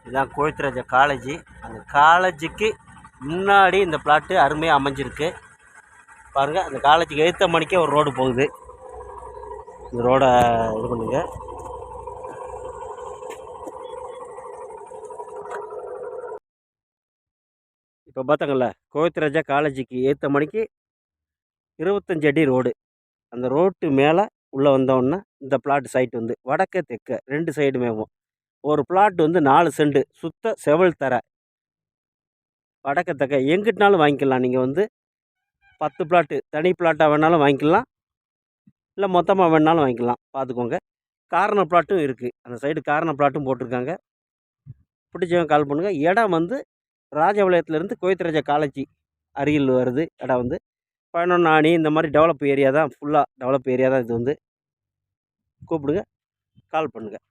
இதுதான் கோவித்ராஜா காலேஜ். அந்த காலேஜுக்கு முன்னாடி இந்த பிளாட்டு அருமையாக அமைஞ்சிருக்கு பாருங்கள். அந்த காலேஜுக்கு எதிர்த்த மணிக்கே ஒரு ரோடு போகுது. இந்த ரோடை இது பண்ணுங்க. இப்போ பார்த்தாங்கல்ல, கோவித்ராஜா காலேஜுக்கு ஏற்ற மணிக்கு 25 அடி ரோடு. அந்த ரோட்டு மேலே உள்ளே வந்தோன்னா இந்த பிளாட் சைட் வந்து வடக்க தெற்க 2 சைடுமேவும் ஒரு பிளாட் வந்து 4 சென்ட் சுத்த செவல் தர வடக்க தெற்க எங்கிட்டனாலும் வாங்கிக்கலாம். நீங்கள் வந்து 10 பிளாட்டு தனி பிளாட்டாக வேணாலும் வாங்கிக்கலாம், இல்லை மொத்தமாக வேணாலும் வாங்கிக்கலாம். பார்த்துக்கோங்க. கார்னர் பிளாட்டும் இருக்குது. அந்த சைடு கார்னர் பிளாட்டும் போட்டிருக்காங்க. பிடிச்சவங்க கால் பண்ணுங்கள். இடம் வந்து ராஜபாளையத்துலேருந்து கோவித்ராஜா காலேஜ் அருகில் வருது. இடம் வந்து 11 ஆணி இந்த மாதிரி டெவலப் ஏரியா தான். ஃபுல்லாக டெவலப் ஏரியா தான் இது வந்து. கூப்பிடுங்க, கால் பண்ணுங்கள்.